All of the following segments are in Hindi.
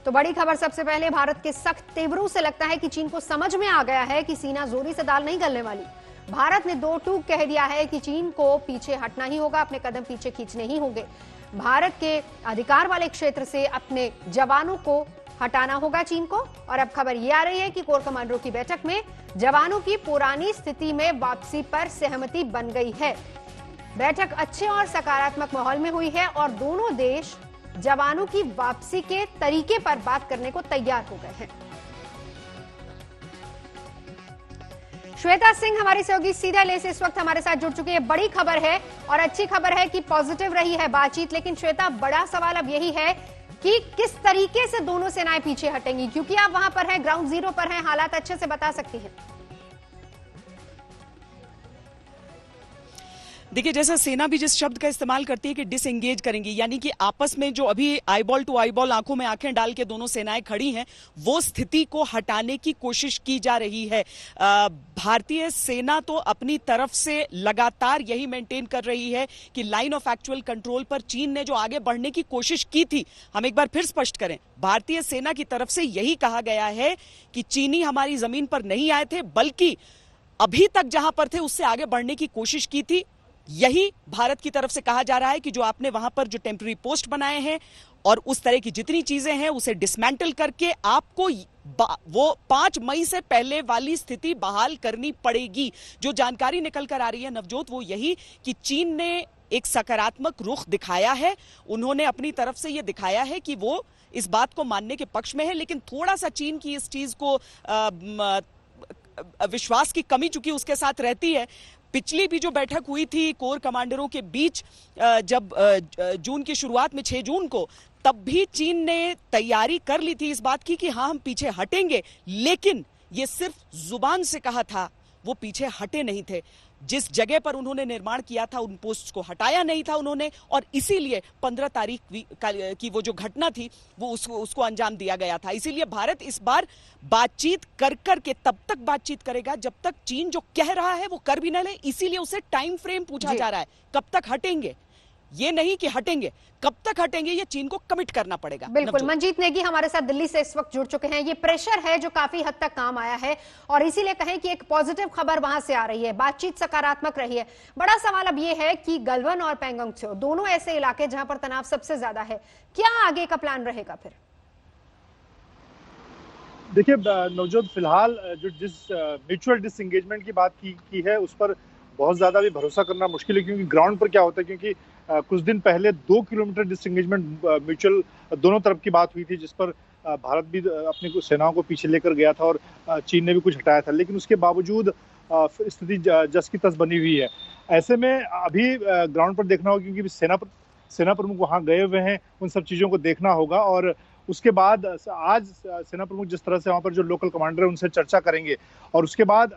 तो बड़ी खबर सबसे पहले, भारत के सख्त तेवरों से लगता है कि चीन को समझ में आ गया है कि सीना जोरी से दाल नहीं गलने वाली। भारत ने दो टूक कह दिया है कि चीन को पीछे हटना ही होगा, अपने कदम पीछे खींचने ही होंगे। भारत के अधिकार वाले क्षेत्र से अपने जवानों को हटाना होगा चीन को। और अब खबर यह आ रही है कि कोर कमांडरों की बैठक में जवानों की पुरानी स्थिति में वापसी पर सहमति बन गई है। बैठक अच्छे और सकारात्मक माहौल में हुई है और दोनों देश जवानों की वापसी के तरीके पर बात करने को तैयार हो गए हैं। श्वेता सिंह हमारी सहयोगी सीधा ले से इस वक्त हमारे साथ जुड़ चुके हैं। बड़ी खबर है और अच्छी खबर है कि पॉजिटिव रही है बातचीत, लेकिन श्वेता, बड़ा सवाल अब यही है कि किस तरीके से दोनों सेनाएं पीछे हटेंगी, क्योंकि आप वहां पर हैं, ग्राउंड जीरो पर हैं, हालात अच्छे से बता सकती हैं। देखिए, जैसा सेना भी जिस शब्द का इस्तेमाल करती है कि डिसएंगेज करेंगी, यानी कि आपस में जो अभी आईबॉल टू आईबॉल आंखों में आंखें डाल के दोनों सेनाएं खड़ी हैं, वो स्थिति को हटाने की कोशिश की जा रही है। भारतीय सेना तो अपनी तरफ से लगातार यही मेंटेन कर रही है कि लाइन ऑफ एक्चुअल कंट्रोल पर चीन ने जो आगे बढ़ने की कोशिश की थी, हम एक बार फिर स्पष्ट करें, भारतीय सेना की तरफ से यही कहा गया है कि चीनी हमारी जमीन पर नहीं आए थे, बल्कि अभी तक जहां पर थे उससे आगे बढ़ने की कोशिश की थी। यही भारत की तरफ से कहा जा रहा है कि जो आपने वहां पर जो टेम्पररी पोस्ट बनाए हैं और उस तरह की जितनी चीजें हैं उसे डिसमेंटल करके आपको वो 5 मई से पहले वाली स्थिति बहाल करनी पड़ेगी। जो जानकारी निकल कर आ रही है नवजोत, वो यही कि चीन ने एक सकारात्मक रुख दिखाया है। उन्होंने अपनी तरफ से यह दिखाया है कि वो इस बात को मानने के पक्ष में है, लेकिन थोड़ा सा चीन की इस चीज को विश्वास की कमी चूंकि उसके साथ रहती है। पिछली भी जो बैठक हुई थी कोर कमांडरों के बीच, जब जून की शुरुआत में 6 जून को, तब भी चीन ने तैयारी कर ली थी इस बात की कि हाँ हम पीछे हटेंगे, लेकिन ये सिर्फ जुबान से कहा था, वो पीछे हटे नहीं थे। जिस जगह पर उन्होंने निर्माण किया था उन पोस्ट को हटाया नहीं था उन्होंने, और इसीलिए 15 तारीख की वो जो घटना थी वो उसको अंजाम दिया गया था। इसीलिए भारत इस बार बातचीत कर के तब तक बातचीत करेगा जब तक चीन जो कह रहा है वो कर भी ना ले। इसीलिए उसे टाइम फ्रेम पूछा जा रहा है, कब तक हटेंगे, ये नहीं कि हटेंगे, कब तक हटेंगे, ये चीन को कमिट करना पड़ेगा। बिल्कुल। मंजीत नेगी हमारे साथ दिल्ली से इस वक्त जुड़ चुके हैं। ये प्रेशर है जो काफी हद तक काम आया है और इसीलिए कहें कि एक पॉजिटिव खबर वहां से आ रही है, बातचीत सकारात्मक रही है। बड़ा सवाल अब ये है कि गलवान और पैंगोंग त्सो दोनों ऐसे इलाके जहां पर तनाव सबसे ज्यादा है, क्या आगे का प्लान रहेगा फिर? देखिए नवजोत, फिलहाल जिस म्यूचुअल डिसएंगेजमेंट की बात की है उस पर बहुत ज्यादा भी भरोसा करना मुश्किल है, क्योंकि ग्राउंड पर क्या होता है, क्योंकि कुछ दिन पहले 2 किलोमीटर डिसएंगेजमेंट म्यूचुअल दोनों तरफ की बात हुई थी, जिस पर भारत भी अपनी सेनाओं को पीछे लेकर गया था और चीन ने भी कुछ हटाया था, लेकिन उसके बावजूद स्थिति जस की तस बनी हुई है। ऐसे में अभी ग्राउंड पर देखना होगा, क्योंकि सेना प्रमुख वहां गए हुए हैं, उन सब चीजों को देखना होगा और उसके बाद आज सेना प्रमुख जिस तरह से वहां पर जो लोकल कमांडर है उनसे चर्चा करेंगे और उसके बाद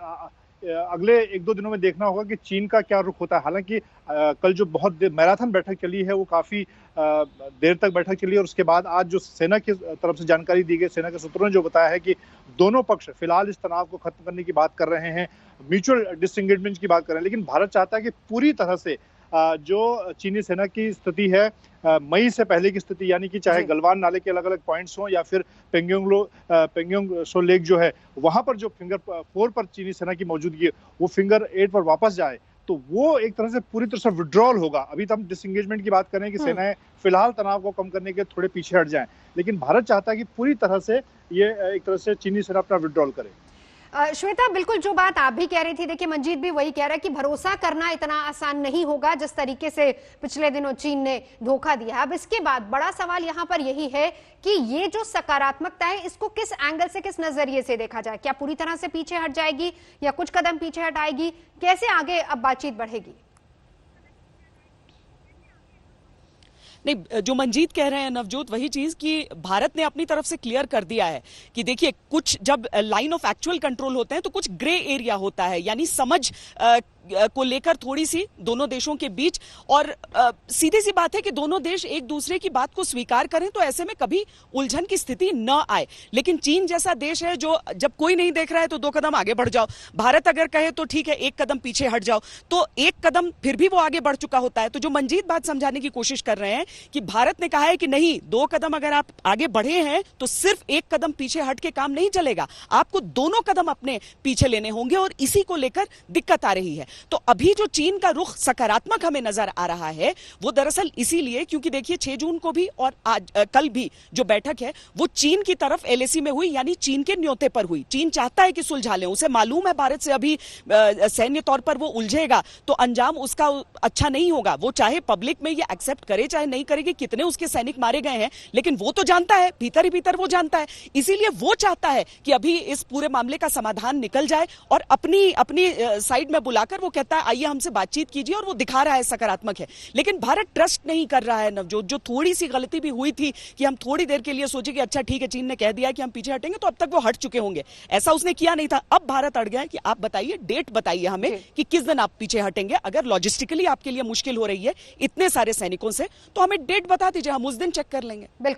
अगले 1-2 दिनों में देखना होगा कि चीन का क्या रुख होता है। हालांकि कल जो बहुत मैराथन बैठक चली है वो काफी देर तक बैठक चली और उसके बाद आज जो सेना की तरफ से जानकारी दी गई, सेना के सूत्रों ने जो बताया है कि दोनों पक्ष फिलहाल इस तनाव को खत्म करने की बात कर रहे हैं, म्यूचुअल डिसएंगेजमेंट की बात कर रहे हैं, लेकिन भारत चाहता है कि पूरी तरह से जो चीनी सेना की स्थिति है मई से पहले की स्थिति, यानी कि चाहे गलवान नाले के अलग अलग पॉइंट्स हों या फिर पेंगोंग त्सो लेक जो है वहां पर जो फिंगर 4 पर चीनी सेना की मौजूदगी है वो फिंगर 8 पर वापस जाए, तो वो एक तरह से पूरी तरह से विड्रॉल होगा। अभी तो हम डिसएंगेजमेंट की बात कर रहे हैं कि सेनाएं फिलहाल तनाव को कम करने के थोड़े पीछे हट जाएं, लेकिन भारत चाहता है कि पूरी तरह से ये एक तरह से चीनी सेना अपना विड्रॉल करे। श्वेता, बिल्कुल जो बात आप भी कह रही थी, देखिए मंजीत भी वही कह रहा है कि भरोसा करना इतना आसान नहीं होगा जिस तरीके से पिछले दिनों चीन ने धोखा दिया। अब इसके बाद बड़ा सवाल यहां पर यही है कि ये जो सकारात्मकता है इसको किस एंगल से, किस नजरिए से देखा जाए? क्या पूरी तरह से पीछे हट जाएगी या कुछ कदम पीछे हटाएगी? कैसे आगे अब बातचीत बढ़ेगी? नहीं, जो मंजीत कह रहे हैं नवजोत, वही चीज कि भारत ने अपनी तरफ से क्लियर कर दिया है कि देखिए, कुछ जब लाइन ऑफ एक्चुअल कंट्रोल होते हैं तो कुछ ग्रे एरिया होता है, यानी समझ को लेकर थोड़ी सी दोनों देशों के बीच, और सीधी सी बात है कि दोनों देश एक दूसरे की बात को स्वीकार करें तो ऐसे में कभी उलझन की स्थिति न आए। लेकिन चीन जैसा देश है जो जब कोई नहीं देख रहा है तो 2 कदम आगे बढ़ जाओ, भारत अगर कहे तो ठीक है 1 कदम पीछे हट जाओ, तो 1 कदम फिर भी वो आगे बढ़ चुका होता है। तो जो मंजीत बात समझाने की कोशिश कर रहे हैं कि भारत ने कहा है कि नहीं, 2 कदम अगर आप आगे बढ़े हैं तो सिर्फ 1 कदम पीछे हट के काम नहीं चलेगा, आपको दोनों कदम अपने पीछे लेने होंगे, और इसी को लेकर दिक्कत आ रही है। तो अभी जो चीन का रुख सकारात्मक हमें नजर आ रहा है वो दरअसल इसीलिए क्योंकि देखिए 6 जून को भी और आज कल भी जो बैठक है वो चीन की तरफ LAC में हुई, यानी चीन के न्योते पर हुई। चीन चाहता है कि सुलझा ले, उसे मालूम है भारत से अभी सैन्य तौर पर वो उलझेगा तो अंजाम उसका अच्छा नहीं होगा। वो चाहे पब्लिक में ये एक्सेप्ट करे चाहे नहीं करे कि कितने उसके सैनिक मारे गए हैं, लेकिन वो तो जानता है, भीतर ही भीतर वो जानता है। इसीलिए वो चाहता है कि अभी इस पूरे मामले का समाधान निकल जाए, और अपनी अपनी साइड में बुलाकर वो कहता है आइए हमसे बातचीत कीजिए, और वो दिखा रहा है सकारात्मक है। लेकिन भारत ट्रस्ट नहीं कर रहा है नवजोत। जो थोड़ी सी गलती भी हुई थी कि हम थोड़ी देर के लिए सोचे कि अच्छा ठीक है चीन ने कह दिया कि हम पीछे हटेंगे, तो अब तक वो हट चुके होंगे, ऐसा उसने किया नहीं था। अब भारत अड़ गया है कि आप बताइए, डेट बताइए हमें कि किस दिन आप पीछे हटेंगे। अगर लॉजिस्टिकली आपके लिए मुश्किल हो रही है इतने सारे सैनिकों से, तो हमें डेट बता दीजिए, हम उस दिन चेक कर लेंगे। बिल्कुल।